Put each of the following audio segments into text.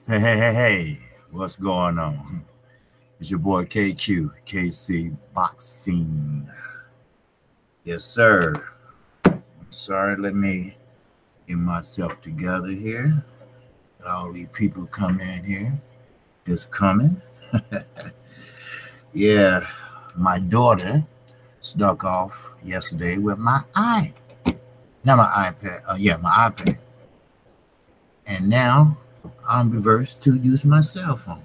Hey, what's going on? It's your boy KQKC Boxing. Yes, sir. Sorry, let me get myself together here. All these people come in here, just coming. Yeah, my daughter snuck off yesterday with my not my iPad. My iPad. And now I'm reversed to use my cell phone.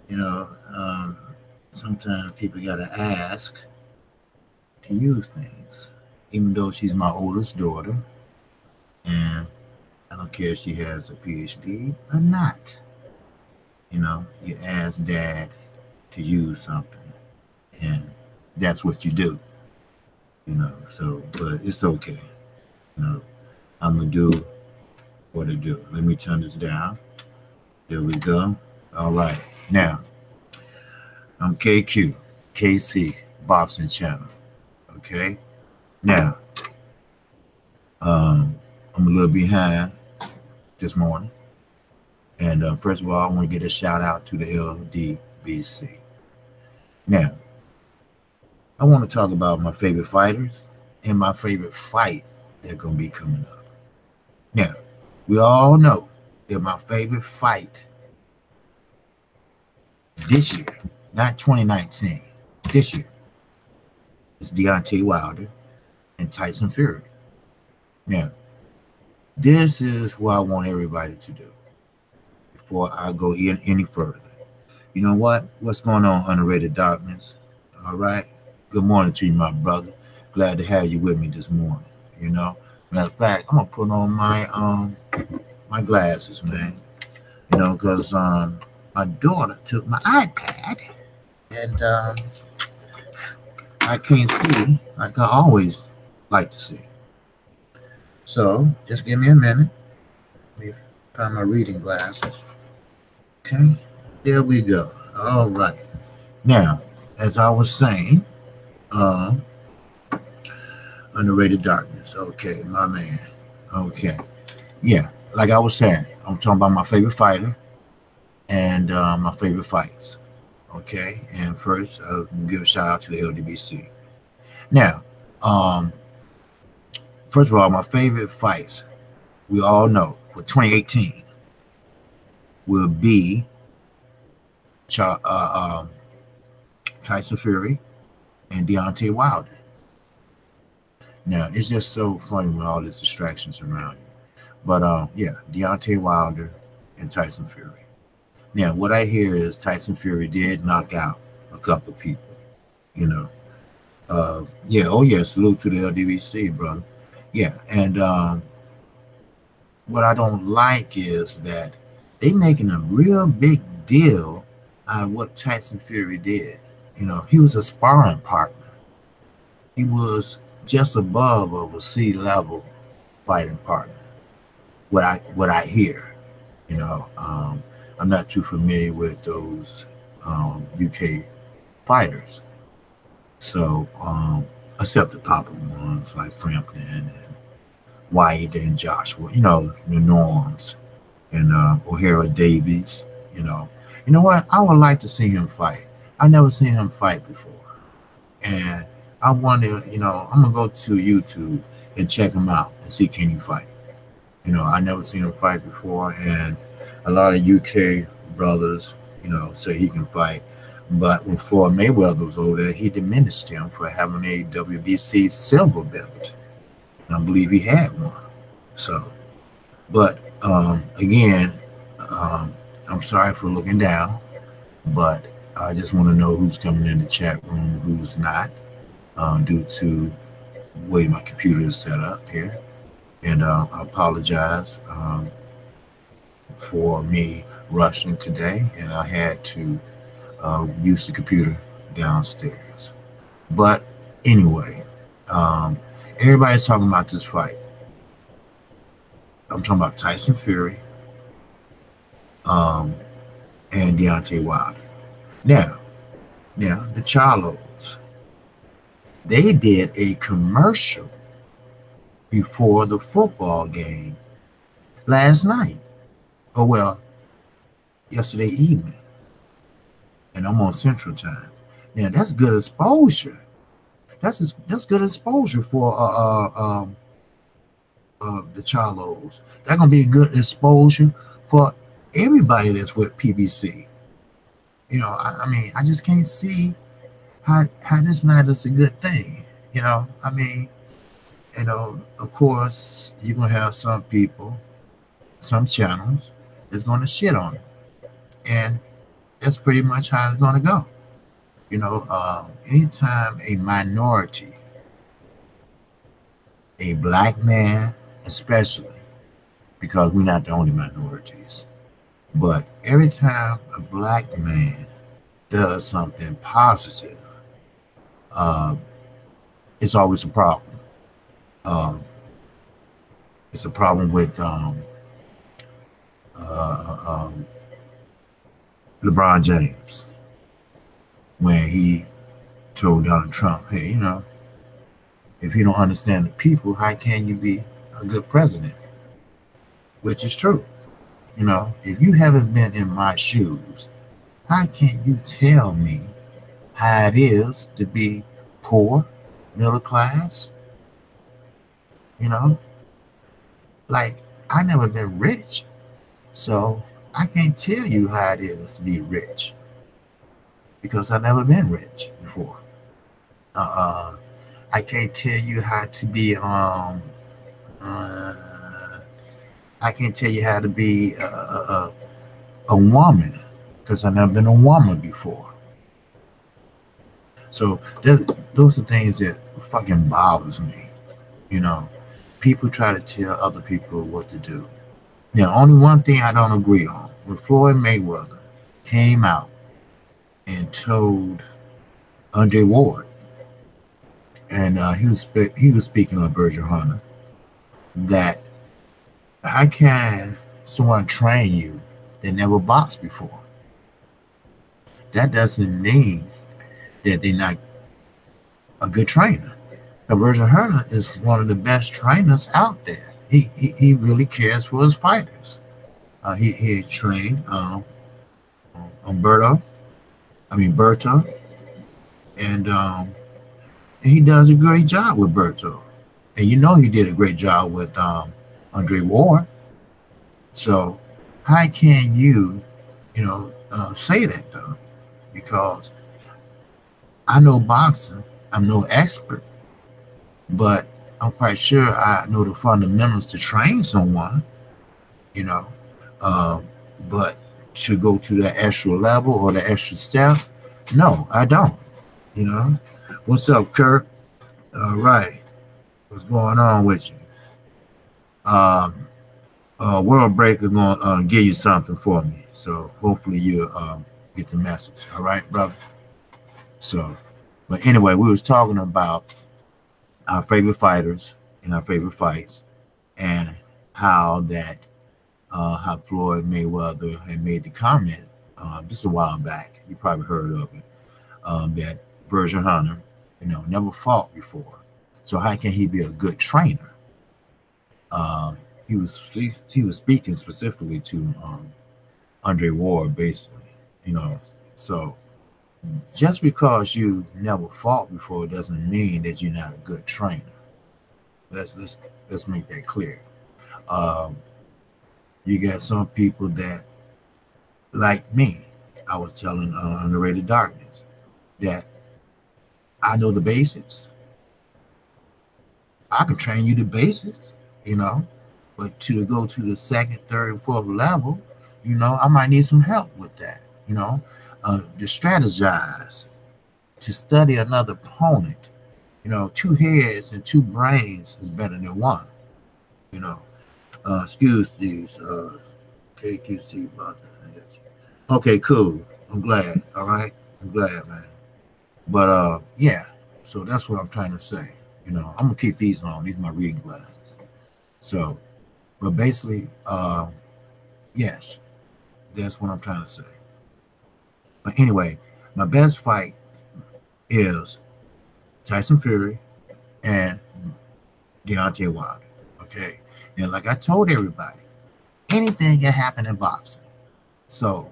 You know, um, sometimes people gotta ask to use things, even though she's my oldest daughter, and I don't care if she has a PhD or not. You ask dad to use something, and that's what you do. But it's okay. You know, I'm gonna do what I do. Let me turn this down. There we go. All right. Now, I'm KC Boxing Channel. Okay. Now, I'm a little behind this morning. And first of all, I want to get a shout out to the LDBC. Now, I want to talk about my favorite fighters and my favorite fight that's going to be coming up. Now, we all know that my favorite fight this year, not 2019, this year, is Deontay Wilder and Tyson Fury. Now, this is what I want everybody to do before I go any further. You know what? What's going on, Underrated Darkness? All right. Good morning to you, my brother. Glad to have you with me this morning. Matter of fact, I'm gonna put on my glasses, man. Because my daughter took my iPad, and I can't see like I always like to see. So just give me a minute. Let me find my reading glasses. Okay, there we go. All right. Now, as I was saying, uh, Underrated Darkness. Okay, my man. Okay. Yeah, like I was saying, I'm talking about my favorite fighter and my favorite fights. Okay, and first, I'll give a shout out to the LDBC. Now, um, first of all, my favorite fights, we all know, for 2018 will be Tyson Fury and Deontay Wilder. Now, it's just so funny with all these distractions around you. But yeah, Deontay Wilder and Tyson Fury. Now, what I hear is Tyson Fury did knock out a couple of people. You know, yeah, oh yeah, salute to the LDVC, brother. Yeah, and what I don't like is that they making a real big deal out of what Tyson Fury did. He was a sparring partner. He was just above of a C level fighting partner. What I hear, you know, um, I'm not too familiar with those UK fighters. So except the popular ones like Frampton and White and Joshua, the norms and O'Hara Davies. You know what? I would like to see him fight. I never seen him fight before, and I wonder. I'm gonna go to YouTube and check him out and see can he fight. I never seen him fight before, and a lot of UK brothers, say he can fight. But when Floyd Mayweather was over there, he diminished him for having a WBC silver belt. And I believe he had one. So, but again, um, I'm sorry for looking down, but I just want to know who's coming in the chat room, who's not, due to the way my computer is set up here. And I apologize for me rushing today, and I had to use the computer downstairs. But anyway, um, everybody's talking about this fight. I'm talking about Tyson Fury um, and Deontay Wilder. Now, the Charlos, they did a commercial before the football game last night. Oh well, yesterday evening, and I'm on Central Time. Now that's good exposure. That's good exposure for the Charlos. That's gonna be good exposure for everybody that's with PBC. I mean, I just can't see how this not is a good thing. I mean, of course, you're gonna have some people, some channels that's gonna shit on it, and that's pretty much how it's gonna go. Anytime a minority, a black man, especially, because we're not the only minorities, but every time a black man does something positive, uh, it's always a problem. Um, it's a problem with uh, um, LeBron James when he told Donald Trump, hey, if you don't understand the people, how can you be a good president? Which is true. If you haven't been in my shoes, how can you tell me how it is to be poor, middle class? You know, like I never been rich, so I can't tell you how it is to be rich because I never been rich before. Uh, I can't tell you how to be uh, I can't tell you how to be a woman because I've never been a woman before. So those are things that fucking bothers me. You know, people try to tell other people what to do. Now, only one thing I don't agree on: when Floyd Mayweather came out and told Andre Ward, and he was speaking on Virgil Hunter, that how can someone train you that never boxed before? That doesn't mean that they're not a good trainer. Virgil Hunter is one of the best trainers out there. He really cares for his fighters. He trained Umberto, Berto, and he does a great job with Berto. And he did a great job with Andre Ward. So how can say that though? Because I know boxing. I'm no expert, but I'm quite sure I know the fundamentals to train someone. You know, uh, but to go to that extra level or the extra step, no, I don't. You know, what's up, Kirk? All right, what's going on with you? World Breaker going to give you something for me, so hopefully you get the message. All right, brother. So, but anyway, we was talking about our favorite fighters and our favorite fights, and how Floyd Mayweather had made the comment just a while back. You probably heard of it. That Virgil Hunter, never fought before. So how can he be a good trainer? He was speaking specifically to Andre Ward, basically. So just because you never fought before doesn't mean that you're not a good trainer. Let's make that clear. You got some people that, like me, I was telling Underrated Darkness that I know the basics. I can train you the basics, but to go to the second, third, and fourth level, I might need some help with that, to strategize, to study another opponent. Two heads and two brains is better than one, excuse these KQC buttons. Okay, cool. I'm glad. All right. I'm glad, man. But yeah, so that's what I'm trying to say. I'm gonna keep these on. These are my reading glasses. So, but basically, yes, that's what I'm trying to say. But anyway, my best fight is Tyson Fury and Deontay Wilder. Okay. Now, like I told everybody, anything can happen in boxing. So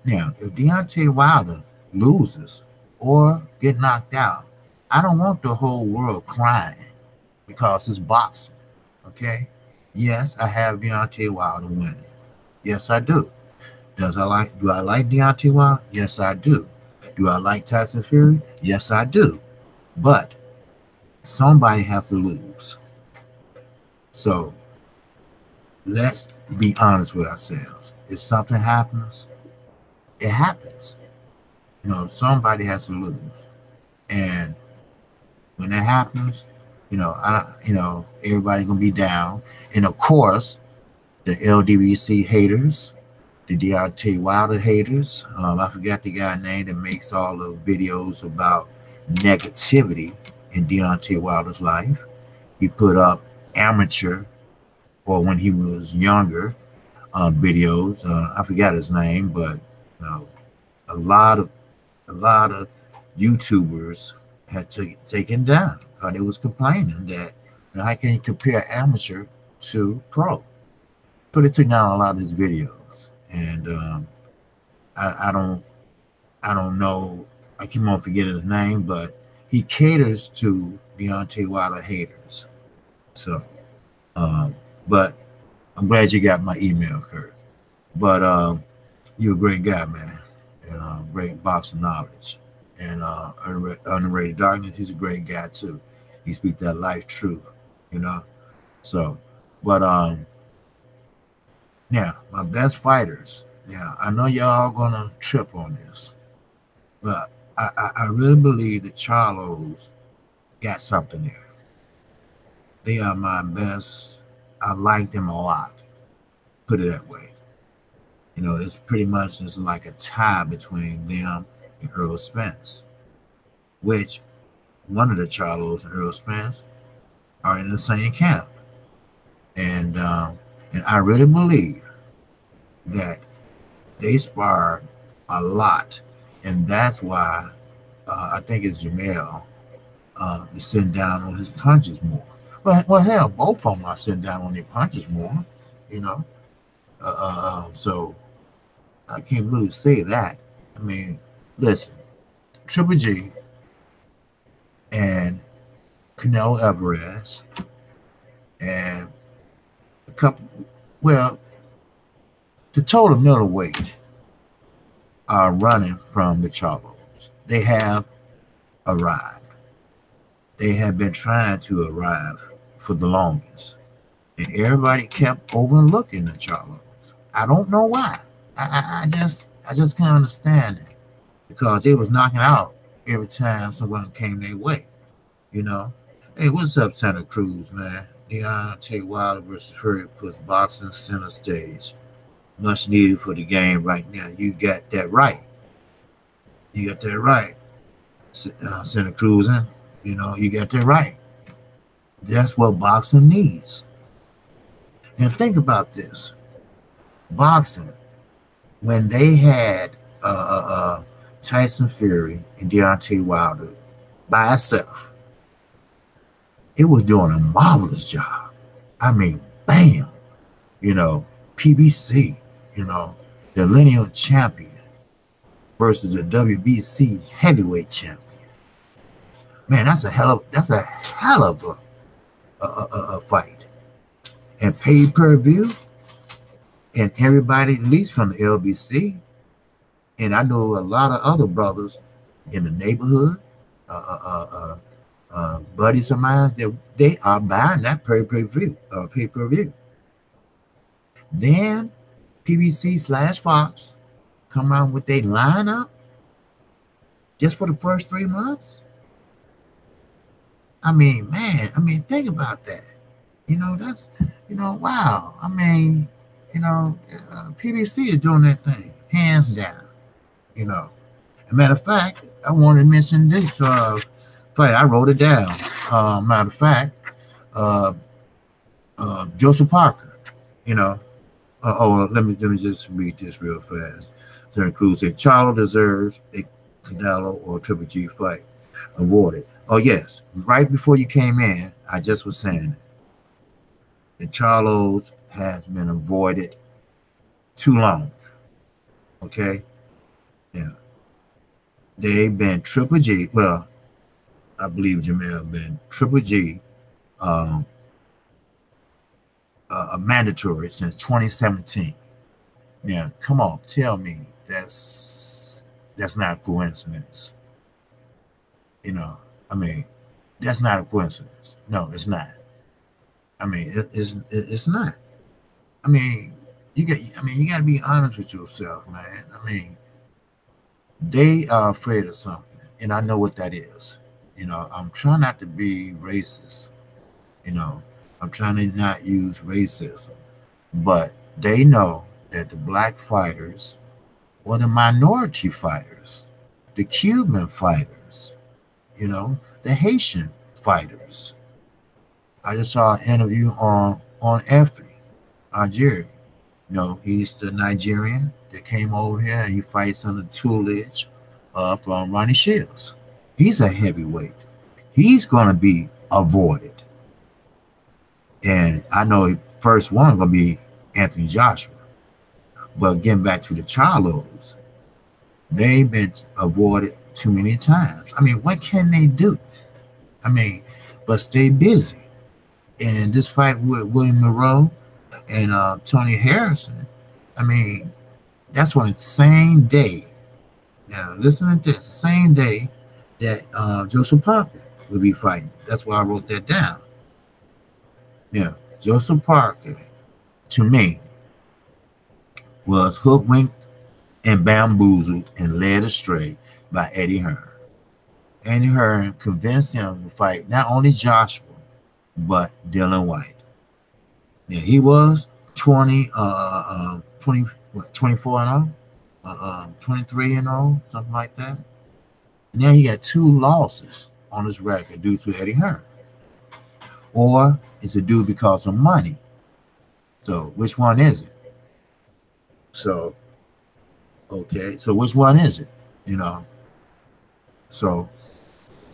now, if Deontay Wilder loses or get knocked out, I don't want the whole world crying because it's boxing. Okay? Yes, I have Deontay Wilder winning. Yes, I do. Do I like Deontay Wilder? Yes, I do. Do I like Tyson Fury? Yes, I do. But somebody has to lose. So let's be honest with ourselves. If something happens, it happens. Somebody has to lose. And when that happens, everybody gonna be down. And of course, the LDBC haters, the Deontay Wilder haters. I forgot the guy name that makes all the videos about negativity in Deontay Wilder's life. He put up amateur, or when he was younger, videos. I forgot his name, but a lot of YouTubers had taken down because they was complaining that how can you compare amateur to pro? So they took down a lot of his videos, and I don't know. I keep on forgetting his name, but he caters to Deontay Wilder haters. So, but I'm glad you got my email, Kurt. But you're a great guy, man, and great boxing knowledge. And Underrated Darkness, he's a great guy too. He speaks that life truth, So, but now my best fighters. Now I know y'all gonna trip on this, but I really believe the Charlos got something there. They are my best. I like them a lot. Put it that way. It's pretty much just like a tie between them and Earl Spence, which one of the Charlos and Earl Spence are in the same camp. And I really believe that they sparred a lot. And that's why I think it's Jamel is sitting down on his punches more. Well, hell, both of them are sitting down on their punches more, So I can't really say that. I mean, listen, Triple G and Canelo Alvarez and a couple, the total middleweight are running from the Charlos. They have arrived. They have been trying to arrive for the longest. And everybody kept overlooking the Charlos. I don't know why. I just can't understand it. Because they was knocking out every time someone came their way. Hey, what's up, Santa Cruz, man? Deontay Wilder versus Fury puts boxing center stage. Much needed for the game right now. You got that right. You got that right. Santa Cruz, you got that right. That's what boxing needs. Now think about this. Boxing, when they had Tyson Fury and Deontay Wilder by itself, it was doing a marvelous job. I mean, bam, PBC, the lineal champion versus the WBC heavyweight champion. Man, that's a hell of a fight. And pay-per-view, and everybody, at least from the LBC, and I know a lot of other brothers in the neighborhood, buddies of mine, they are buying that pay-per-view. Then PBC/Fox come out with their lineup just for the first 3 months. I mean, man, think about that. That's, wow. I mean, PBC is doing that thing, hands down. As a matter of fact, I wanted to mention this fight. I wrote it down. Matter of fact, Joseph Parker, let me just read this real fast. Santa Cruz said, Charlo deserves a Canelo or Triple G fight awarded. Oh, yes. Right before you came in, I just was saying that the Charlos has been avoided too long. Okay, now they've been Triple G. Well, I believe Jamel been Triple G, um, a mandatory since 2017. Now, come on, tell me that's not a coincidence. You know, I mean, that's not a coincidence. No, it's not. I mean, it's not. I mean, you got to be honest with yourself, man. I mean, they are afraid of something, and I know what that is. You know, I'm trying not to be racist. You know, I'm trying to not use racism, but they know that the black fighters or the minority fighters, the Cuban fighters, you know, the Haitian fighters. I just saw an interview on Effie, Algeria. You know, he's the Nigerian that came over here and he fights under tutelage from Ronnie Shields. He's a heavyweight. He's going to be avoided. And I know the first one going to be Anthony Joshua. But getting back to the Charlos, they've been avoided too many times. I mean, what can they do? I mean, but stay busy. And this fight with William Monroe and Tony Harrison, I mean, that's on the same day. Now, listen to this. The same day that Joseph Parker will be fighting. That's why I wrote that down. Now, Joseph Parker, to me, was hoodwinked and bamboozled and led astray by Eddie Hearn. Eddie Hearn convinced him to fight not only Joshua, but Dylan White. Now, he was 24 and 0, 23 and 0, something like that. Now he got 2 losses on his record due to Eddie Hearn. Or is it due because of money? So which one is it? So, okay, so which one is it? You know? So,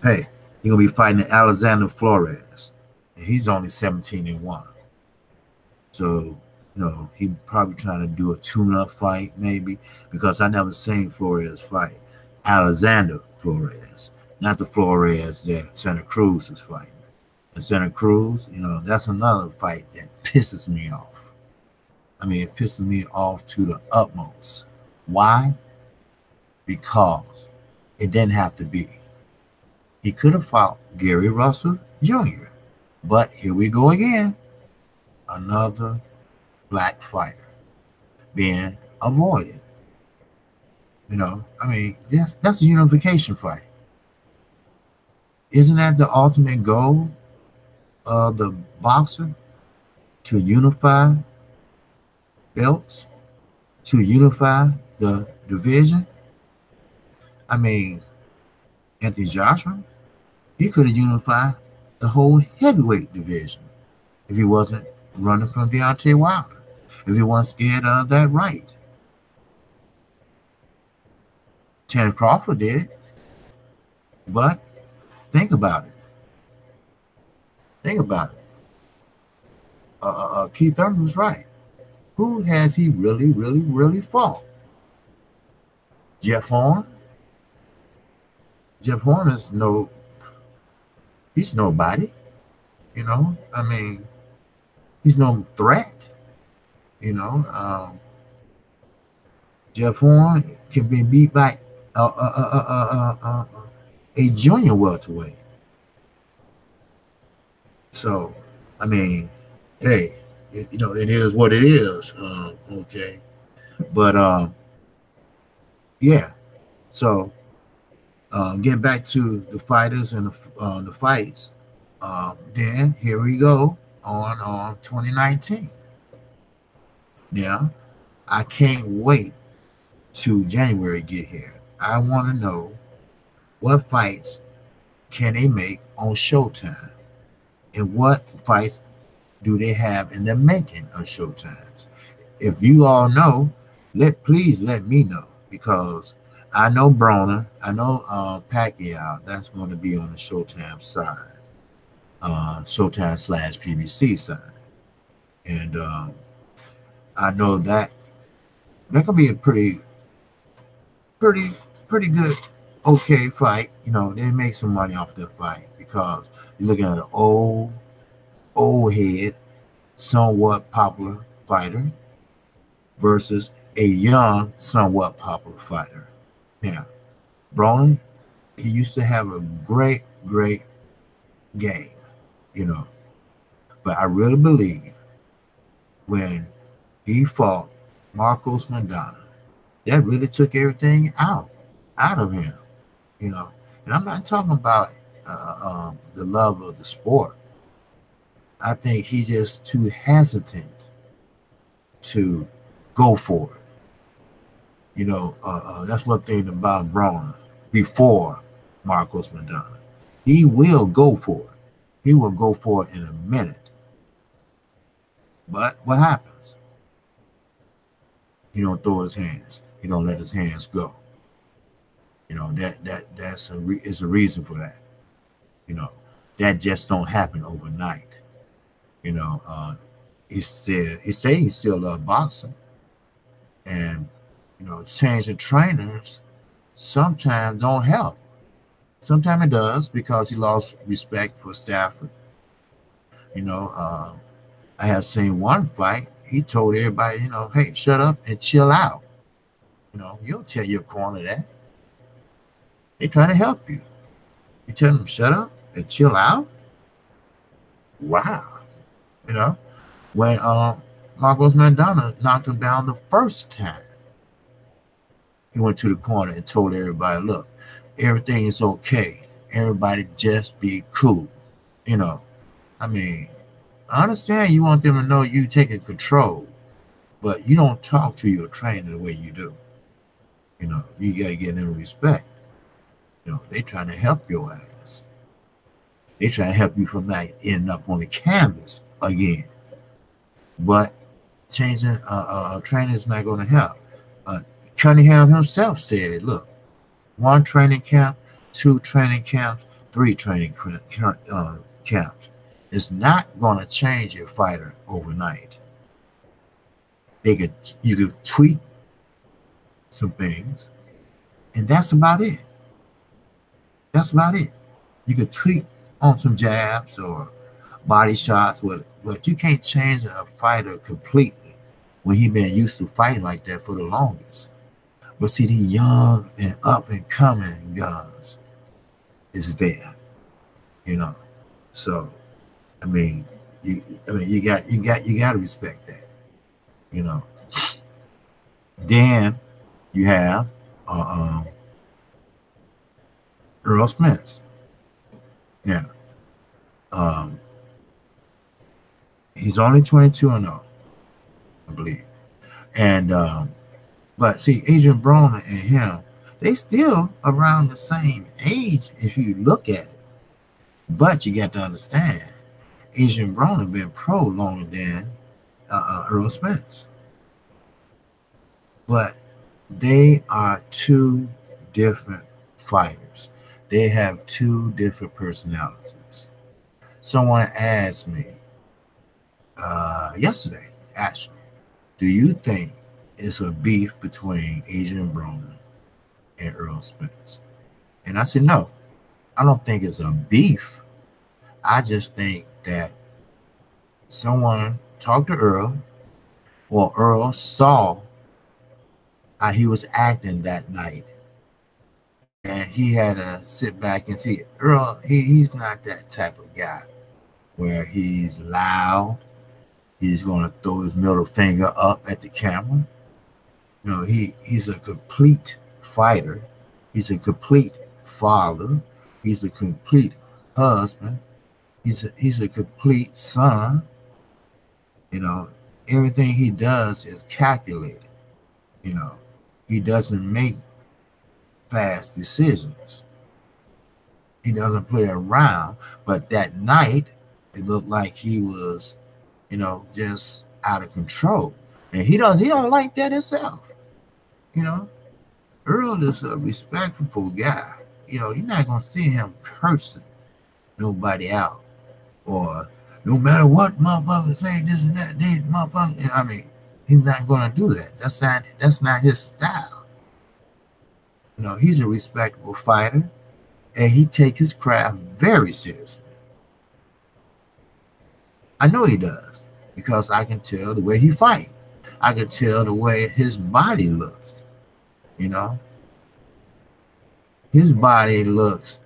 hey, he's going to be fighting Alexander Flores. And he's only 17 and 1. So, you know, he probably trying to do a tune-up fight, maybe, because I never seen Flores fight Alexander Flores, not the Flores that Santa Cruz is fighting. And Santa Cruz, you know, that's another fight that pisses me off. I mean, it pisses me off to the utmost. Why? Because it didn't have to be. He could have fought Gary Russell Jr., but here we go again. Another black fighter being avoided. You know, I mean, that's a unification fight. Isn't that the ultimate goal of the boxer? To unify belts, to unify the division? I mean, Anthony Joshua, he could have unified the whole heavyweight division if he wasn't running from Deontay Wilder, if he wasn't scared of that right. Terence Crawford did it. But think about it. Think about it. Keith Thurman was right. Who has he really fought? Jeff Horn? Jeff Horn is he's nobody. You know, I mean, he's no threat. You know, Jeff Horn can be beat by a junior welterweight. So, I mean, hey, you know, it is what it is. Okay, but yeah. So, getting back to the fighters and the fights, then here we go on 2019. Now, I can't wait to January get here. I want to know what fights can they make on Showtime, and what fights do they have in the making of Showtimes. If you all know, please let me know, because I know Broner, I know Pacquiao, that's going to be on the Showtime side, Showtime / PBC side, and I know that That could be a pretty, pretty good, okay fight. You know, they make some money off that fight because you're looking at an old head, somewhat popular fighter versus a young, somewhat popular fighter. Now, Broly, he used to have a great game, you know, but I really believe when he fought Marcos Mandana, that really took everything out of him, you know. And I'm not talking about the love of the sport. I think he's just too hesitant to go for it. You know, that's one thing about Broner before Marcos Mandana. He will go for it. He will go for it in a minute. But what happens? He don't throw his hands. He don't let his hands go. You know, is a reason for that. You know, that just don't happen overnight. You know, he say he still love boxing, and you know, changing trainers sometimes don't help. Sometimes it does because he lost respect for Stafford. You know, I have seen one fight. He told everybody, you know, hey, shut up and chill out. You know, you don't tell your corner that. They trying to help you. You tell them shut up and chill out. Wow. You know, when Marcos Mandana knocked him down the first time, he went to the corner and told everybody, look, everything is okay. Everybody just be cool. You know, I mean, I understand you want them to know you taking control, but you don't talk to your trainer the way you do. You know, you got to get them respect. You know, they trying to help your ass. They trying to help you from not ending up on the canvas again. But changing training is not going to help. Cunningham himself said, look, 1 training camp, 2 training camps, 3 training camps. It's not going to change your fighter overnight. You could tweak some things, and that's about it. That's about it. You could tweak on some jabs or body shots, but you can't change a fighter completely when he been used to fighting like that for the longest. But see, the young and up and coming guys is there, you know. So, I mean, you got to respect that, you know. Then you have Earl Spence. Now, he's only 22-0, I believe, and but see, Adrian Broner and him, they still around the same age if you look at it. But you got to understand, Adrian Broner been pro longer than Earl Spence. But they are 2 different fighters. They have 2 different personalities. Someone asked me yesterday, actually, do you think it's a beef between Adrian Broner and Earl Spence? And I said, no, I don't think it's a beef. I just think that someone talked to Earl, or Earl saw how he was acting that night, and he had to sit back and see. Earl, he's not that type of guy where he's loud. He's going to throw his middle finger up at the camera. No, he's a complete fighter. He's a complete father. He's a complete husband. He's a complete son. You know, everything he does is calculated. You know, he doesn't make fast decisions. He doesn't play around. But that night, it looked like he was, you know, just out of control. And he don't like that himself. You know, Earl is a respectful guy. You know, you're not gonna see him cursing nobody out, or no matter what motherfuckers say this and that, they motherfuckers. I mean, He's not going to do that. That's not his style. You know, he's a respectable fighter, and he takes his craft very seriously. I know he does because I can tell the way he fights. I can tell the way his body looks. You know, his body looks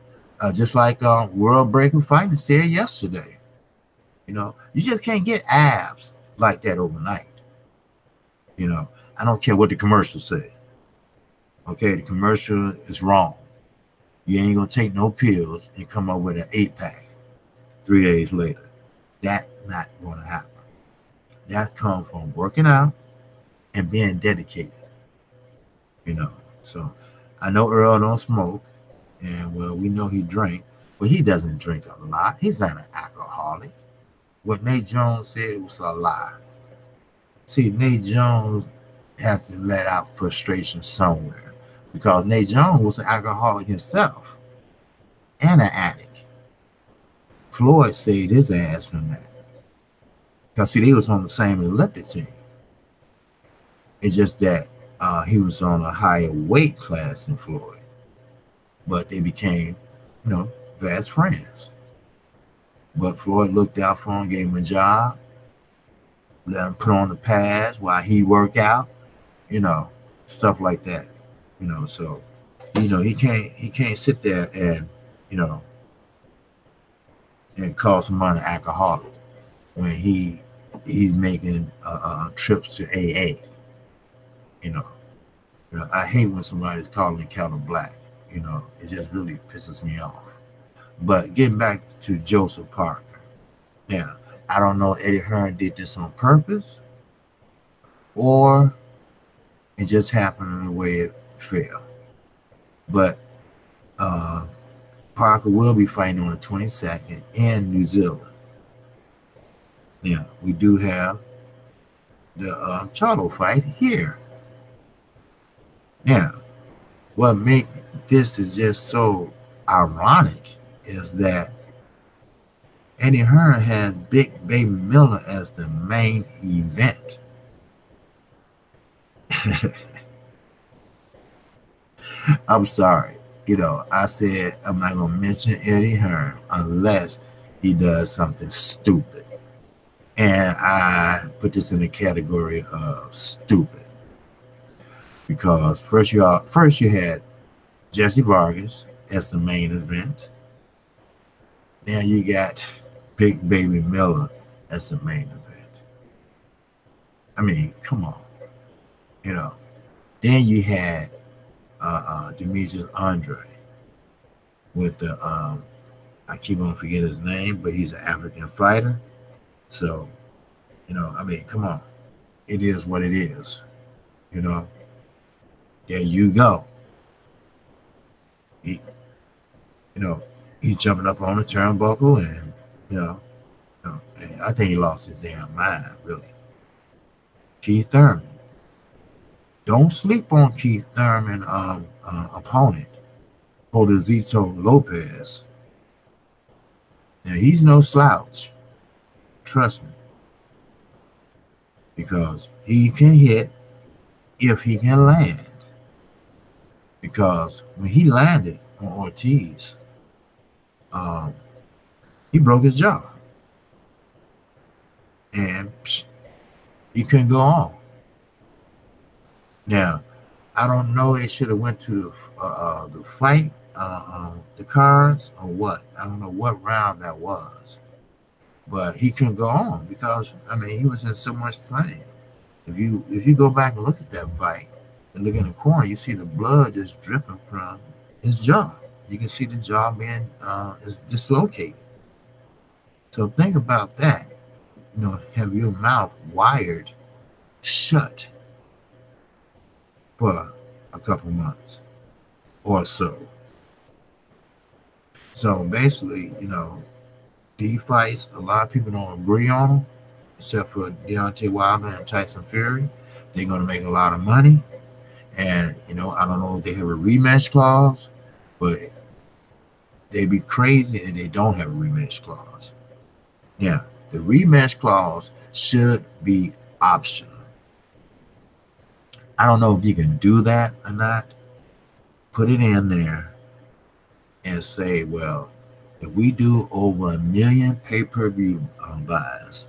just like World Breaking Fighting said yesterday. You know, you just can't get abs like that overnight. You know, I don't care what the commercials say. Okay, the commercial is wrong. You ain't gonna take no pills and come up with an 8-pack 3 days later. That's not gonna happen. That comes from working out and being dedicated. You know, so I know Earl don't smoke, and well, we know he drank, but he doesn't drink a lot. He's not an alcoholic. What Nate Jones said was a lie. See, Nate Jones has to let out frustration somewhere because Nate Jones was an alcoholic himself and an addict. Floyd saved his ass from that. Because, see, they was on the same Olympic team. It's just that he was on a higher weight class than Floyd. But they became, you know, best friends. But Floyd looked out for him, gave him a job, let him put on the pads while he worked out, you know, stuff like that. You know, so, you know, he can't sit there and, you know, and call someone an alcoholic when he's making trips to AA. You know, I hate when somebody's calling the kettle black. You know, it just really pisses me off. But getting back to Joseph Parker. Now, I don't know if Eddie Hearn did this on purpose or it just happened in the way it fell. But Parker will be fighting on the 22nd in New Zealand. Now, we do have the Charlo fight here. Now, what makes this is just so ironic is that Eddie Hearn has Big Baby Miller as the main event. I'm sorry. You know, I said I'm not going to mention Eddie Hearn unless he does something stupid. And I put this in the category of stupid. Because first you had Jesse Vargas as the main event. Now you got Big Baby Miller as the main event. I mean, come on. You know. Then you had Demetrius Andre with the I keep on forgetting his name, but he's an African fighter. So, you know, I mean, come on. It is what it is. You know. There you go. He's jumping up on the turnbuckle and, I think he lost his damn mind, really. Keith Thurman. Don't sleep on Keith Thurman opponent, Odezito Lopez. Now, he's no slouch. Trust me. Because he can hit if he can land. Because when he landed on Ortiz, he broke his jaw. And he couldn't go on. Now, I don't know they should have went to the fight, the cards, or what. I don't know what round that was. But he couldn't go on because, I mean, he was in so much pain. If you go back and look at that fight, and look in the corner, you see the blood just dripping from his jaw. You can see the jaw being is dislocated. So think about that. You know, have your mouth wired shut for a couple months or so. So basically, you know, these fights, a lot of people don't agree on them, except for Deontay Wilder and Tyson Fury. They're going to make a lot of money. And, you know, I don't know if they have a rematch clause, but they'd be crazy if they don't have a rematch clause. Now, the rematch clause should be optional. I don't know if you can do that or not. Put it in there and say, well, if we do over 1 million pay-per-view buys,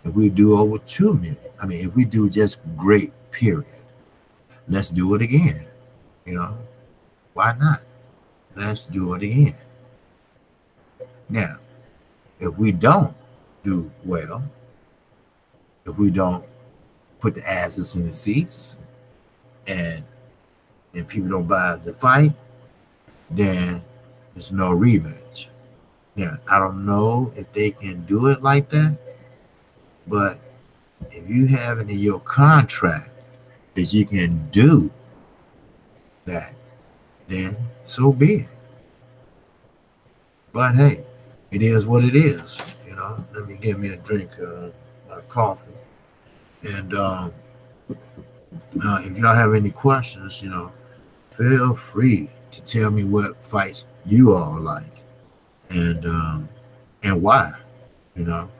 if we do over 2 million, I mean, if we do just great, period, let's do it again. You know, why not? Let's do it again. Now, if we don't do well, if we don't put the asses in the seats and people don't buy the fight, then there's no rematch. Now, I don't know if they can do it like that, but if you have it in your contract that you can do that, then so be it. But hey, it is what it is. You know, let me get me a drink of my coffee. And if y'all have any questions, you know, feel free to tell me what fights you all like and why, you know.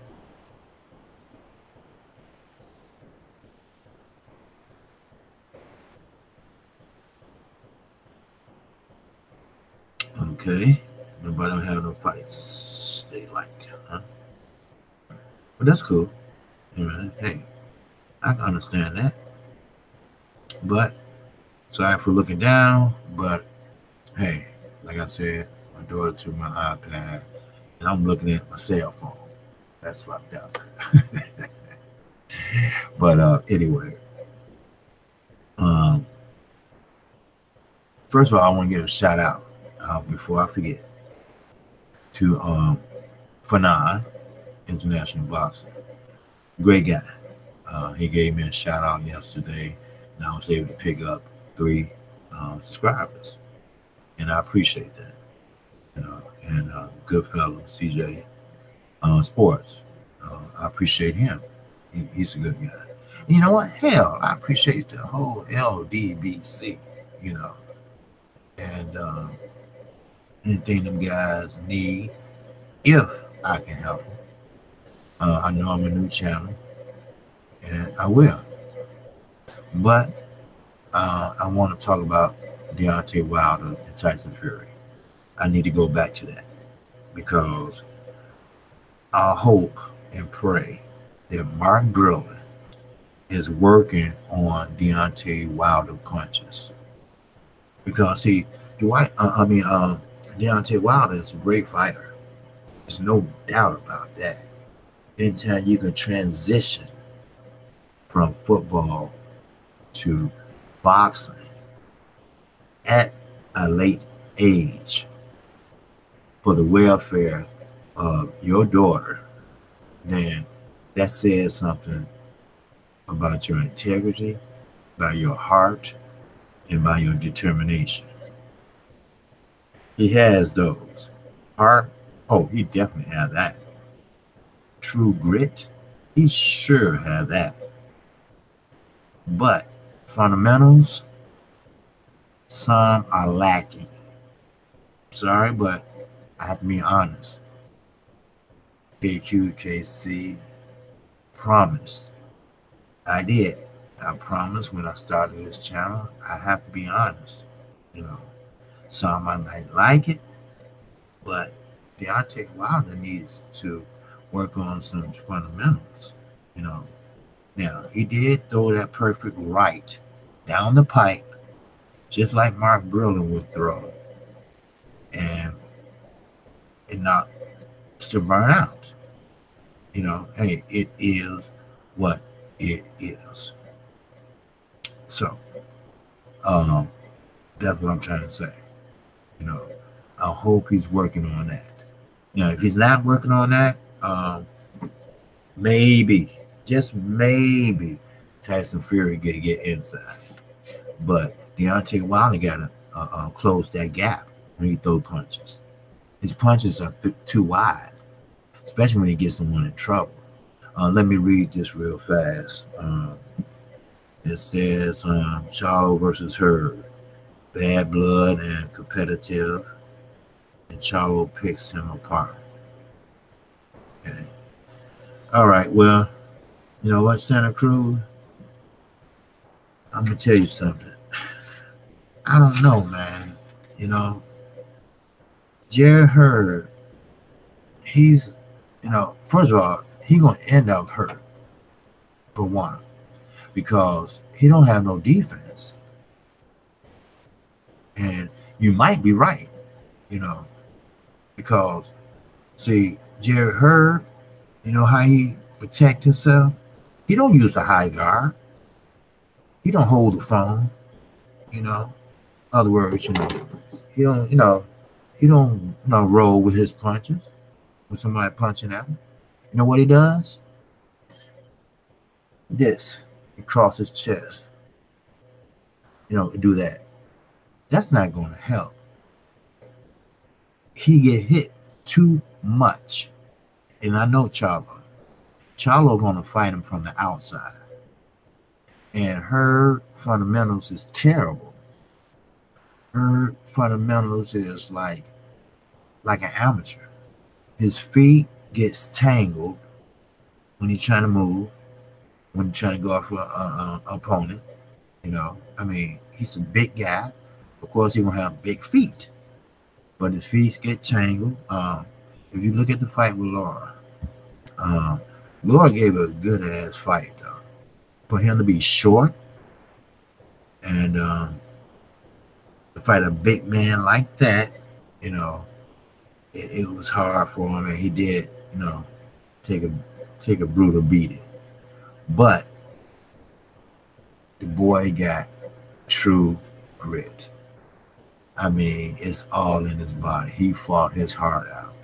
Okay, nobody don't have no fights they like, huh? But that's cool. You know, hey, I can understand that. But sorry for looking down. But hey, like I said, my daughter took my iPad and I'm looking at my cell phone. That's fucked up. But anyway, first of all, I want to give a shout out before I forget to Fanon International Boxing. Great guy. He gave me a shout out yesterday, and I was able to pick up 3 subscribers, and I appreciate that. You know, and good fellow CJ Sports. I appreciate him. He's a good guy. And you know what? Hell, I appreciate the whole LDBC. You know, and anything them guys need, if I can help them. I know I'm a new channel, and I will. But I want to talk about Deontay Wilder and Tyson Fury. I need to go back to that because I hope and pray that Mark Berlin is working on Deontay Wilder punches. Because Deontay Wilder is a great fighter. There's no doubt about that. Anytime you can transition from football to boxing at a late age for the welfare of your daughter, then that says something about your integrity, by your heart, and by your determination. He has those. Heart, oh, he definitely has that. True grit, he sure has that. But fundamentals, some are lacking. Sorry, but I have to be honest. KQKC promised. I did. I promised when I started this channel, I have to be honest. You know, some might not like it, but Deontay Wilder needs to work on some fundamentals. You know, now he did throw that perfect right down the pipe, just like Mark Berlin would throw, and it knocked to burn out. You know, hey, it is what it is. So, that's what I'm trying to say. You know, I hope he's working on that. Now, if he's not working on that, maybe, just maybe, Tyson Fury can get inside. But Deontay Wilder got to close that gap when he throws punches. His punches are too wide, especially when he gets someone in trouble. Let me read this real fast. It says Charlo versus Hurd. Bad blood and competitive. And Charlo picks him apart. Okay. All right. Well, you know what, Santa Cruz? I'm gonna tell you something. I don't know, man. You know, Jerry Hurd, he's, first of all, he gonna end up hurt for one because he don't have no defense, and you might be right, you know, because see Jerry Hurd, you know how he protect himself. He don't use a high guard. He don't hold the phone. You know, other words, he don't, roll with his punches when somebody punching at him. You know what he does? This. He crosses his chest. Do that. That's not going to help. He get hit too much. And I know Charlo. Charlo going to fight him from the outside. And her fundamentals is terrible. Her fundamentals is like an amateur. His feet gets tangled when he's trying to move, when he's trying to go after an opponent. He's a big guy. Of course, he's going to have big feet. But his feet get tangled. If you look at the fight with Laura, Laura gave a good-ass fight, though. For him to be short and to fight a big man like that, it was hard for him, and he did, take a brutal beating. But the boy got true grit. It's all in his body. He fought his heart out.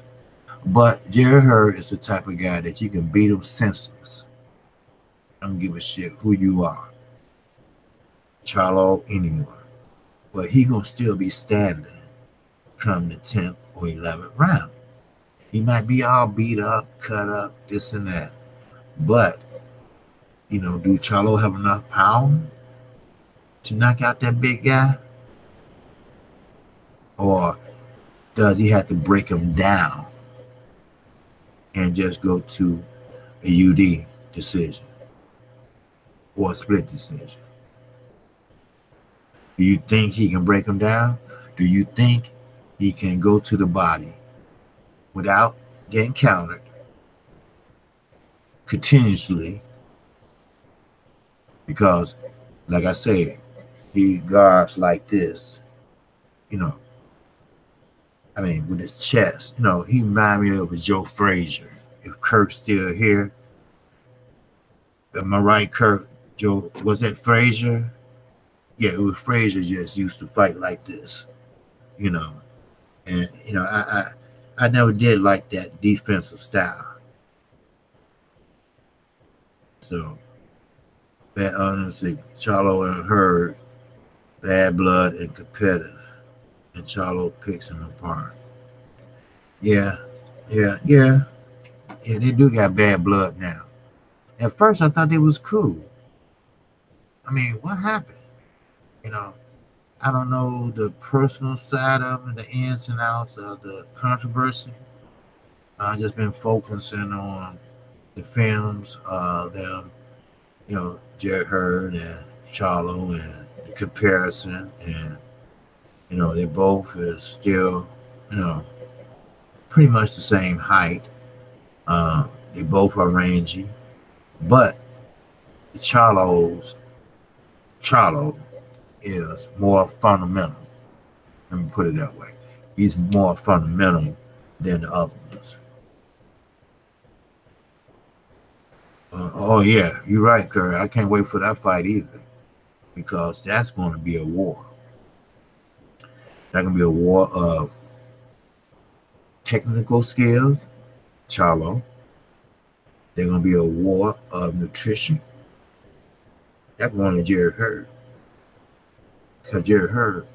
But Jerry Hurd is the type of guy that you can beat him senseless. Don't give a shit who you are. Charlo, anyone. But he gonna still be standing come the 10th or 11th round. He might be all beat up, cut up, this and that. But, do Charlo have enough power to knock out that big guy? Or does he have to break him down and just go to a UD decision or a split decision? Do you think he can break him down? Do you think he can go to the body without getting countered continuously? Because, like I said, he guards like this, with his chest. He reminds me of a Joe Frazier. If Kirk's still here, am I right, Kirk? Joe, was that Frazier? Yeah, it was Frazier just used to fight like this, And, I never did like that defensive style. So, bad honestly, Charlo and Hurd, bad blood and competitive. And Charlo picks him apart. Yeah, they do got bad blood now. At first, I thought they was cool. What happened? I don't know the personal side of it, the ins and outs of the controversy. I've just been focusing on the films of them, Jerry Hurd and Charlo, and the comparison, and they both is still, pretty much the same height. They both are rangy, but Charlo is more fundamental. Let me put it that way. He's more fundamental than the other ones. Oh yeah, you're right, Curry. I can't wait for that fight either, because that's going to be a war. That's going to be a war of technical skills, Charlo. They're going to be a war of nutrition. That's going to Jerry Hurd. Because Jerry Hurd,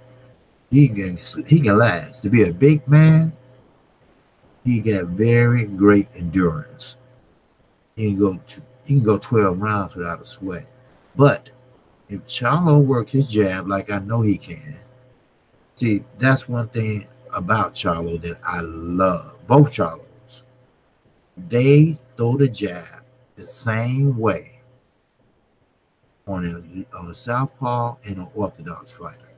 he can last. To be a big man, he got very great endurance. He can go 12 rounds without a sweat. But if Charlo work his jab like I know he can, see, that's one thing about Charlo that I love. Both Charlos, they throw the jab the same way on a southpaw and an orthodox fighter.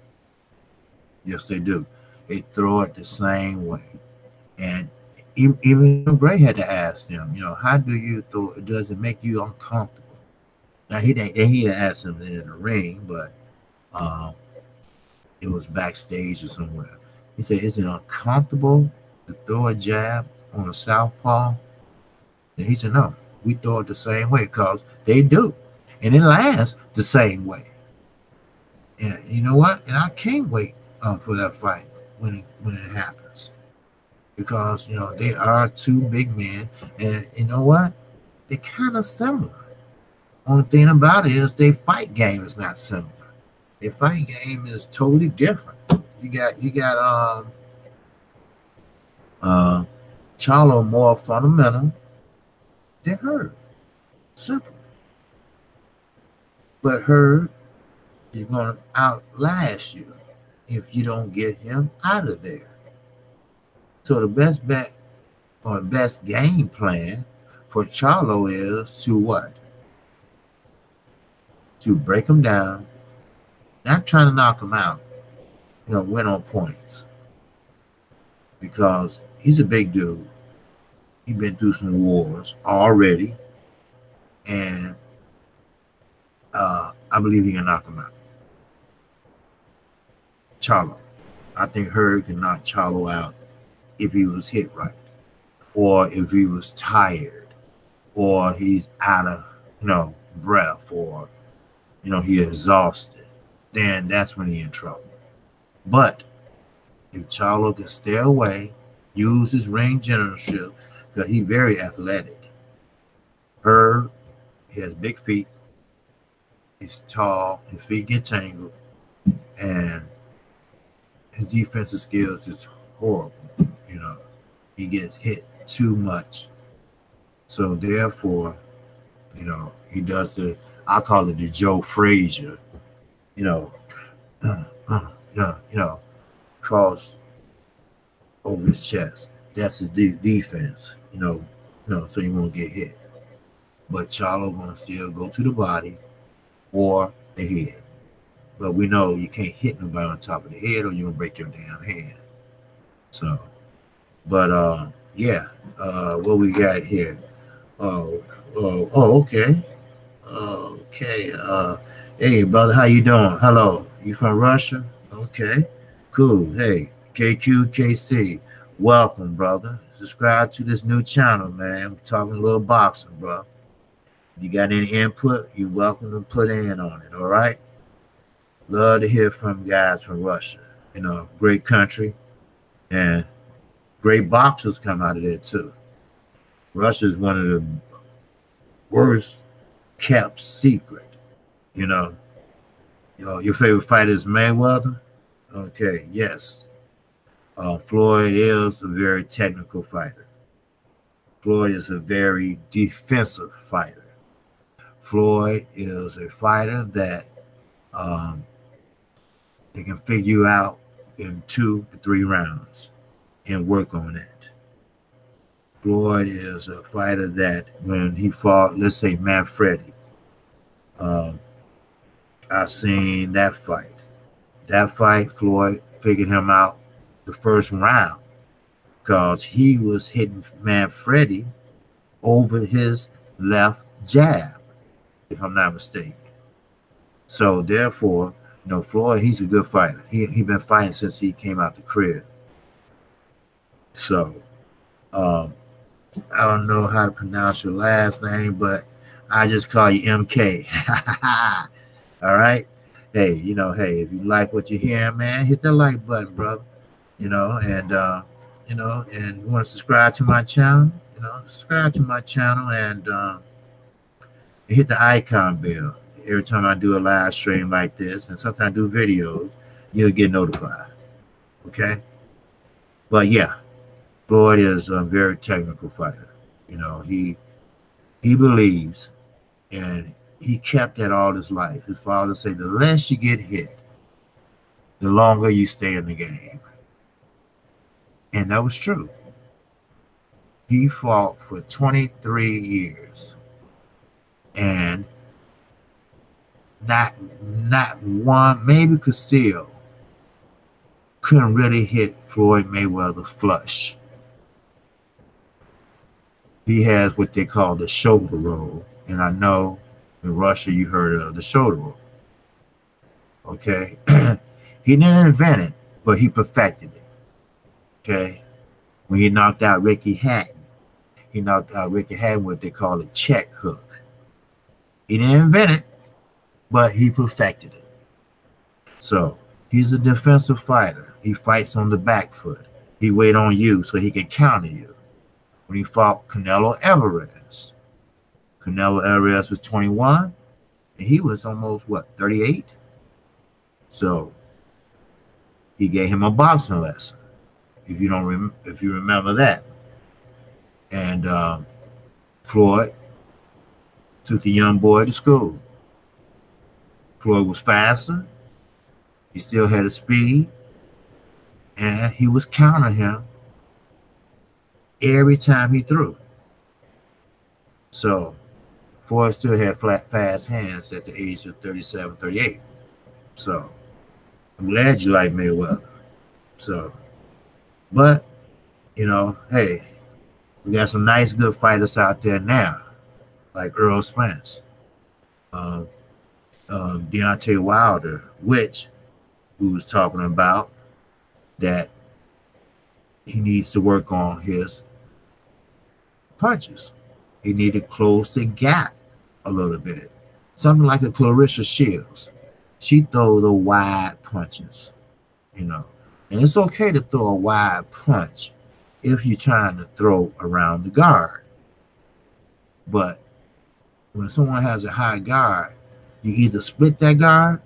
Yes, they do. They throw it the same way. And even Gray had to ask them, how do you throw it? Does it make you uncomfortable? Now, he didn't ask him in the ring, but it was backstage or somewhere. He said, is it uncomfortable to throw a jab on a southpaw? And he said, no, we throw it the same way because they do. And it lands the same way. And you know what? And I can't wait for that fight when it happens. Because, they are two big men. And you know what? They're kind of similar. Only thing about it is their fight game is not similar. Their fight game is totally different. You got Charlo more fundamental than Hurd. Simple. But Hurd is going to outlast you if you don't get him out of there. So the best bet or the best game plan for Charlo is to what? To break him down, not trying to knock him out, win on points. Because he's a big dude. He's been through some wars already. And I believe he can knock him out. Charlo. I think Hurd can knock Charlo out if he was hit right. Or if he was tired. Or he's out of, breath. Or, he exhausted. Then that's when he's in trouble. But if Charlo can stay away, use his ring generalship, because he's very athletic. Hurd, he has big feet. He's tall. His feet get tangled. And his defensive skills is horrible. He gets hit too much. So therefore, he does I call it the Joe Frazier, cross over his chest. That's his defense, so he won't get hit. But Charlo gonna still go to the body or the head. But we know you can't hit nobody on top of the head or you're gonna break your damn hand. So, but yeah, what we got here? Okay. Hey brother, how you doing? Hello, you from Russia? Okay, cool. Hey, KQKC, welcome, brother. Subscribe to this new channel, man. We're talking a little boxing, bro. If you got any input, you're welcome to put in on it, all right? Love to hear from guys from Russia. Great country, and great boxers come out of there, too. Russia is one of the worst kept secret, your favorite fighter is Mayweather? Okay, yes. Floyd is a very technical fighter. Floyd is a very defensive fighter. Floyd is a fighter that they can figure you out in 2 to 3 rounds and work on it. Floyd is a fighter that when he fought, let's say, Manfredi, I seen that fight. That fight, Floyd figured him out the first round because he was hitting Manfredi over his left jab, if I'm not mistaken. So therefore, Floyd, he's a good fighter. He been fighting since he came out the crib. So, I don't know how to pronounce your last name, but I just call you MK. All right? Hey, hey, if you like what you're hearing, man, hit that like button, brother. And you want to subscribe to my channel, subscribe to my channel and hit the icon bell. Every time I do a live stream like this, and sometimes I do videos, you'll get notified. Okay? But yeah, Floyd is a very technical fighter. He believes, and he kept that all his life. His father said, the less you get hit, the longer you stay in the game. And that was true. He fought for 23 years. And not one, maybe Castillo couldn't really hit Floyd Mayweather flush. He has what they call the shoulder roll. And I know in Russia you heard of the shoulder roll. Okay. He didn't invent it, but he perfected it. Okay. When he knocked out Ricky Hatton, he knocked out Ricky Hatton with what they call a check hook. He didn't invent it, but he perfected it. So he's a defensive fighter. He fights on the back foot. He wait on you so he can counter you. When he fought Canelo Alvarez was 21, and he was almost, what, 38? So he gave him a boxing lesson, if you remember that. And Floyd took the young boy to school. Floyd was faster. He still had a speed. And he was countering him every time he threw. So Floyd still had fast hands at the age of 37, 38. So I'm glad you like Mayweather. So, but, you know, hey, we got some nice, good fighters out there now, like Earl Spence, Deontay Wilder, which we was talking about, that he needs to work on his punches. He need to close the gap a little bit. Something like a Clarissa Shields. She throw the wide punches, you know. And it's okay to throw a wide punch if you're trying to throw around the guard. But when someone has a high guard, you either split that guard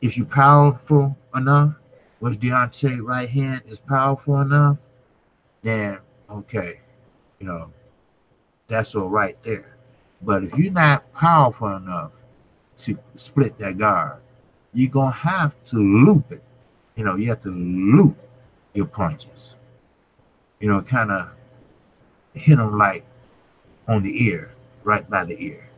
if you're powerful enough, which Deontay's right hand is powerful enough, then okay, you know, that's all right there. But if you're not powerful enough to split that guard, you're going to have to loop it. You know, you have to loop your punches. You know, kind of hit them like on the ear, right by the ear.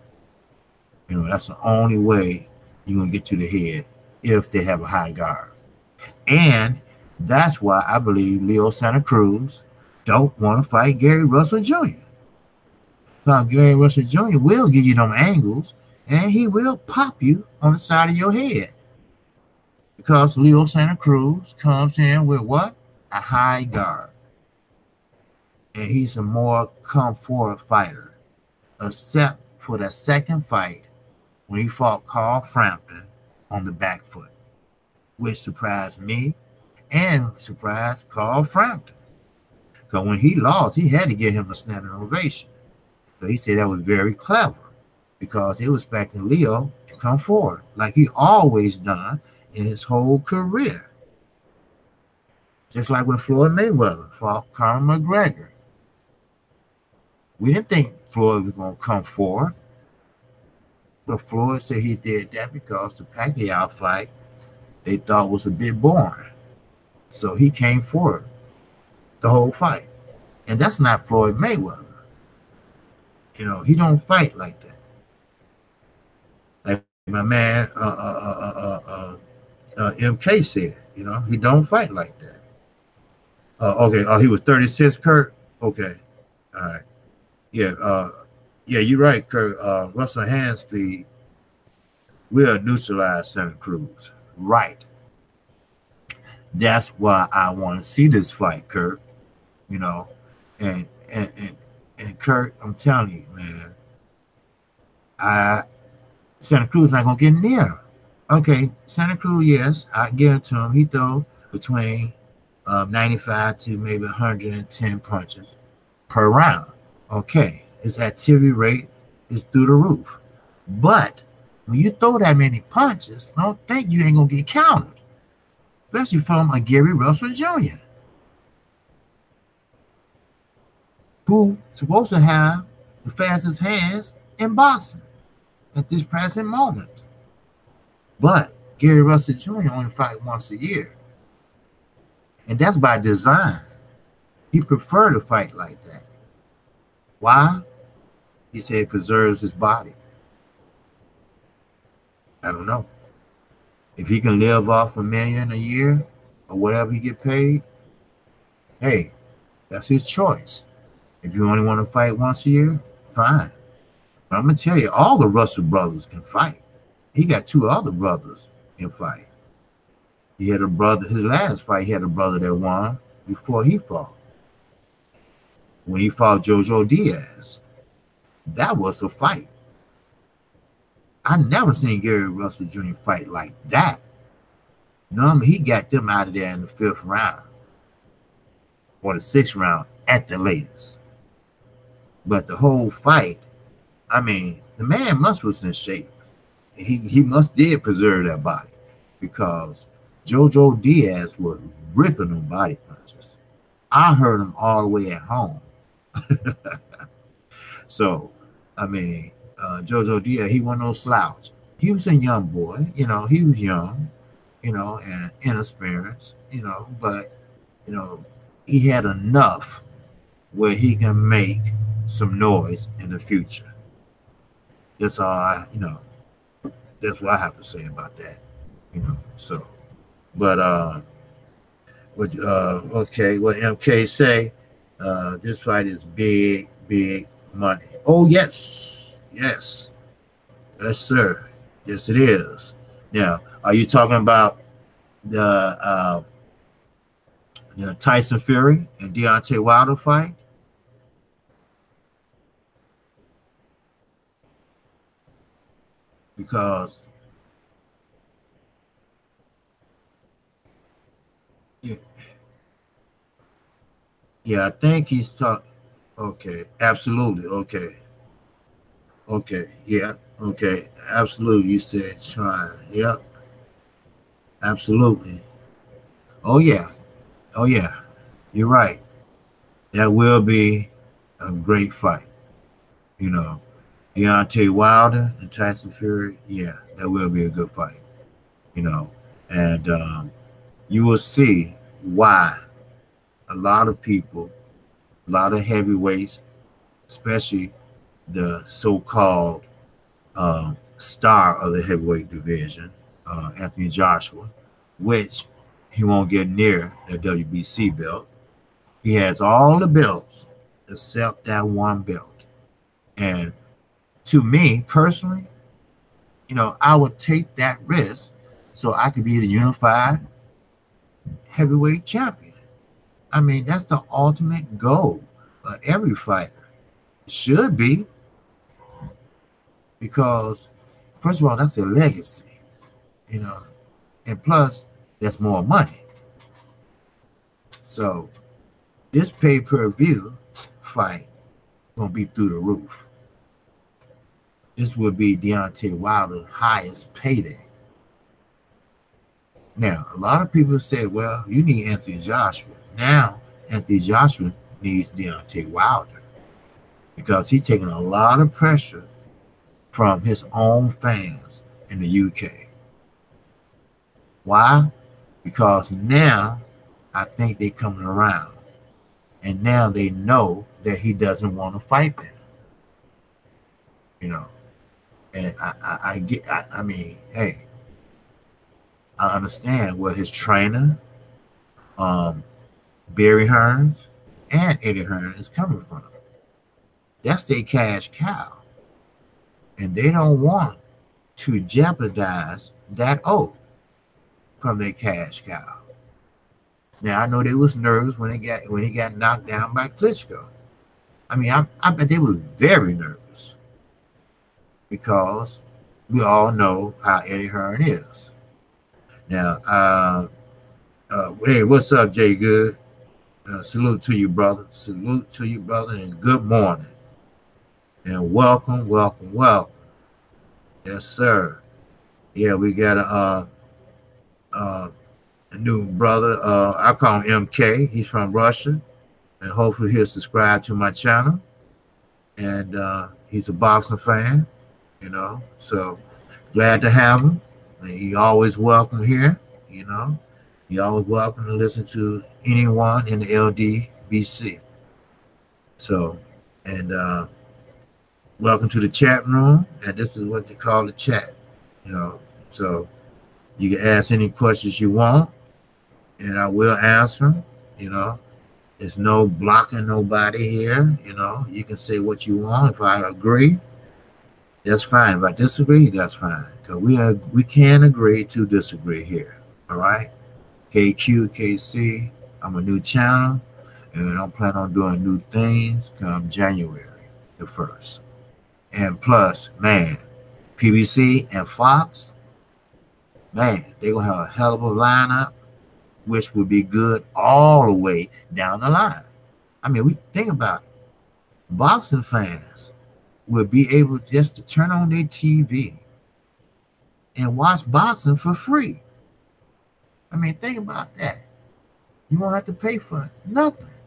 You know, that's the only way you're going to get to the head if they have a high guard. And that's why I believe Leo Santa Cruz don't want to fight Gary Russell Jr. Because Gary Russell Jr. will give you them angles and he will pop you on the side of your head. Because Leo Santa Cruz comes in with what? A high guard. And he's a more come forward fighter. Except for that second fight when he fought Carl Frampton on the back foot, which surprised me and surprised Carl Frampton. Because when he lost, he had to give him a standing ovation. So he said that was very clever because he was expecting Leo to come forward like he always done in his whole career. Just like when Floyd Mayweather fought Conor McGregor. We didn't think Floyd was going to come forward. But Floyd said he did that because the Pacquiao fight they thought was a bit boring. So he came forward the whole fight. And that's not Floyd Mayweather. You know, he don't fight like that. Like my man MK said, you know, he don't fight like that. Okay, he was 36, Kurt? Okay, all right. Yeah, yeah, you're right, Kurt. Russell hand speed will neutralize Santa Cruz. Right. That's why I want to see this fight, Kurt. You know, and Kurt, I'm telling you, man, Santa Cruz not gonna get near him. Okay, Santa Cruz, yes, I give it to him. He throw between 95 to maybe 110 punches per round. Okay, his activity rate is through the roof. But when you throw that many punches, don't think you ain't gonna get countered, especially from a Gary Russell Jr., who's supposed to have the fastest hands in boxing at this present moment. But Gary Russell Jr. only fight once a year. And that's by design. He preferred to fight like that. Why? He said it preserves his body. I don't know. If he can live off $1 million a year or whatever he get paid, hey, that's his choice. If you only want to fight once a year, fine. But I'm gonna tell you, all the Russell brothers can fight. He got 2 other brothers can fight. He had a brother, his last fight, he had a brother that won before he fought. When he fought Jojo Diaz, that was a fight. I never seen Gary Russell Jr. fight like that. Normally, he got them out of there in the 5th round or the 6th round at the latest. But the whole fight, I mean, the man was in shape. He must did preserve that body, because Jojo Diaz was ripping them body punches. I heard him all the way at home. So, I mean, Jojo Diaz, he wasn't no slouch. He was a young boy, you know, he was young, you know, and inexperienced, you know, but, you know, he had enough where he can make some noise in the future. That's all you know, that's what I have to say about that, you know, so, but, okay, what MK say, this fight is big money. Oh, yes, sir. Yes, it is. Now, are you talking about the Tyson Fury and Deontay Wilder fight? Because yeah, I think he's talking. Okay, absolutely. Okay, yeah, okay, absolutely. You said try. Yep, absolutely. Oh yeah, you're right. That will be a great fight. You know, Deontay Wilder and Tyson Fury. Yeah, that will be a good fight. You know, and you will see why a lot of people, a lot of heavyweights, especially the so-called star of the heavyweight division, Anthony Joshua, which he won't get near the WBC belt. He has all the belts except that one belt. And to me personally, you know, I would take that risk so I could be the unified heavyweight champion. I mean, that's the ultimate goal of every fighter. It should be, because first of all, that's a legacy, you know, and plus that's more money. So this pay-per-view fight gonna be through the roof. This would be Deontay Wilder's highest payday. Now, a lot of people say, well, you need Anthony Joshua. Now, Anthony Joshua needs Deontay Wilder, because he's taking a lot of pressure from his own fans in the UK. Why? Because now I think they're coming around, and now they know that he doesn't want to fight them. You know, and I mean, hey, I understand where his trainer, Barry Hearns and Eddie Hearn is coming from. That's their cash cow. And they don't want to jeopardize that oath from their cash cow. Now, I know they was nervous when he got knocked down by Klitschko. I mean, I bet they were very nervous, because we all know how Eddie Hearn is. Now, hey, what's up, Jay Good? Salute to you, brother. Salute to you, brother, and good morning. And welcome. Yes, sir. Yeah, we got a new brother. I call him MK. He's from Russia, and hopefully he'll subscribe to my channel. And he's a boxing fan, you know. So glad to have him. He always welcome here, you know. He always welcome to listen to anyone in the LDBC. So, and welcome to the chat room. And this is what they call the chat. You know, So you can ask any questions you want, and I will answer them. You know, there's no blocking nobody here. You know, you can say what you want. If I agree, that's fine. If I disagree, that's fine. Because we can agree to disagree here. All right? KQKC, I'm a new channel, and I'm planning on doing new things come January the 1st. And plus, man, PBC and Fox, man, they're going to have a hell of a lineup, which will be good all the way down the line. I mean, we think about it. Boxing fans will be able just to turn on their TV and watch boxing for free. I mean, think about that. You won't have to pay for nothing.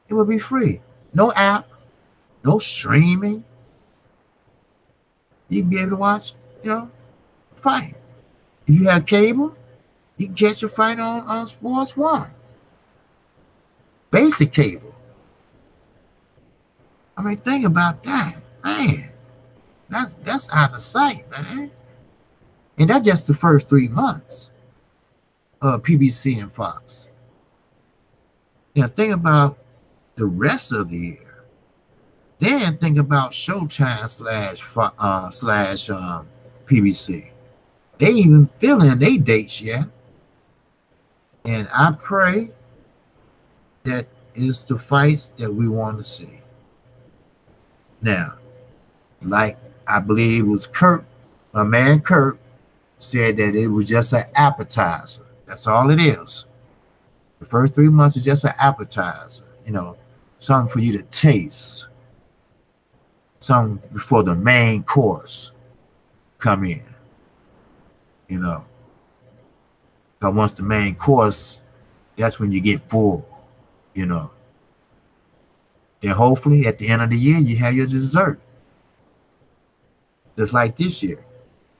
It will be free. No app, no streaming. You can be able to watch, you know, fight. If you have cable, you can catch a fight on Sports One. Basic cable. I mean, think about that, man. That's out of sight, man. And that's just the first 3 months of PBC and Fox. Now think about the rest of the year. Then think about Showtime slash PBC. They ain't even fill in their dates yet. And I pray that is the fights that we want to see. Now, like I believe it was Kurt, my man Kurt, said that it was just an appetizer. That's all it is. The first 3 months is just an appetizer. You know, something for you to taste. Something before the main course come in. You know. Because once the main course, that's when you get full. You know. Then hopefully at the end of the year, you have your dessert. Just like this year.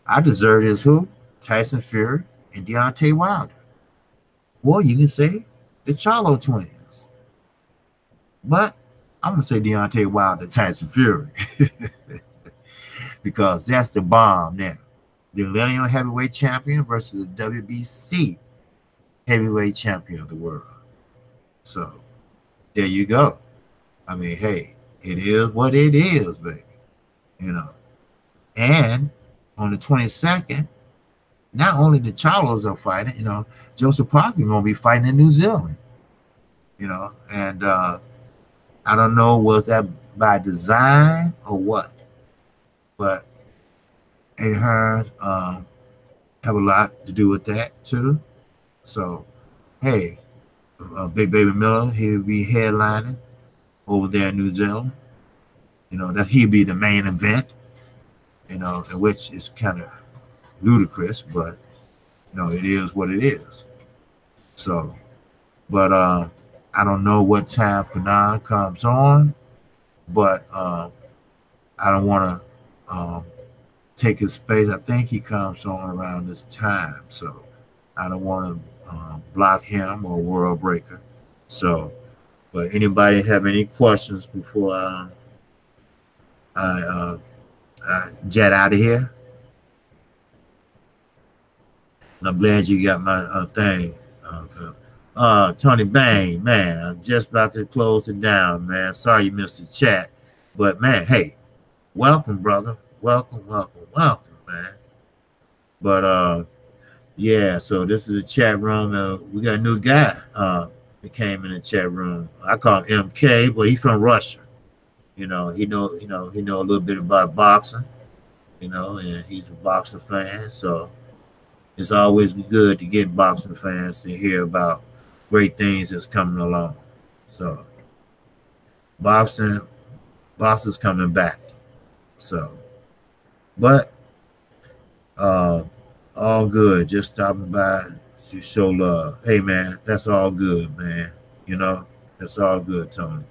Our dessert is who? Tyson Fury and Deontay Wilder. Or you can say the Charlo twins. But I'm going to say Deontay Wilder, Tyson Fury. Because that's the bomb now. The lineal heavyweight champion versus the WBC heavyweight champion of the world. So there you go. I mean, hey, it is what it is, baby. You know. And on the 22nd, not only the Charlos are fighting, you know, Joseph Parker going to be fighting in New Zealand. You know, and I don't know, was that by design or what? But and her have a lot to do with that too. So, hey, Big Baby Miller, he'll be headlining over there in New Zealand. You know, that he'll be the main event, you know, which is kind of ludicrous, but, you know, it is what it is. So, but I don't know what time Fanon comes on, but I don't want to take his space. I think he comes on around this time, so I don't want to block him or World Breaker. So, but anybody have any questions before I jet out of here? And I'm glad you got my thing. Tony Bang, man, I'm just about to close it down, man. Sorry you missed the chat. But, man, hey, welcome, brother. Welcome, man. But, yeah, so this is a chat room. We got a new guy that came in the chat room. I call him MK, but he's from Russia. You know, he know a little bit about boxing, you know, and he's a boxing fan. So it's always good to get boxing fans to hear about great things that's coming along. So boxing's coming back. So, but all good. Just stopping by to show love. Hey, man, that's all good, man. You know, that's all good, Tony.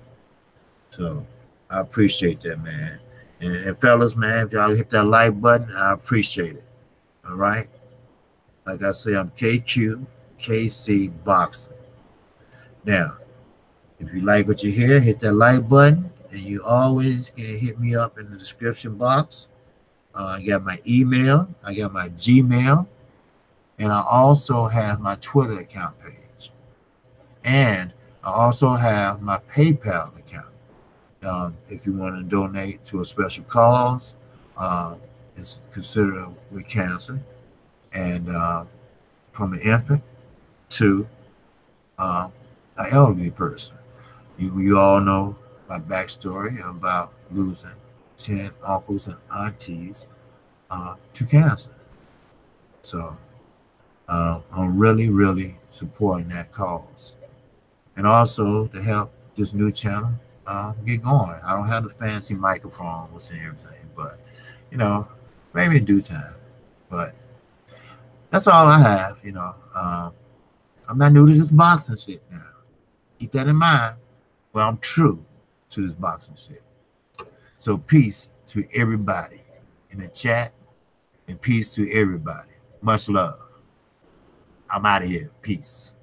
So I appreciate that, man. And fellas, man, if y'all hit that like button, I appreciate it. All right? Like I say, I'm KQKC Boxing. Now, if you like what you hear, hit that like button. And you always can hit me up in the description box. I got my email. I got my Gmail. And I also have my Twitter account page. And I also have my PayPal account. If you want to donate to a special cause, it's considered with cancer. And from an infant to an elderly person. You all know my backstory about losing 10 uncles and aunties to cancer. So I'm really, really supporting that cause. And also to help this new channel get going. I don't have the fancy microphones and everything, but, you know, maybe in due time. But that's all I have, you know. I'm not new to this boxing shit now. Keep that in mind. But I'm true to this boxing shit. So peace to everybody in the chat and peace to everybody. Much love. I'm out of here. Peace.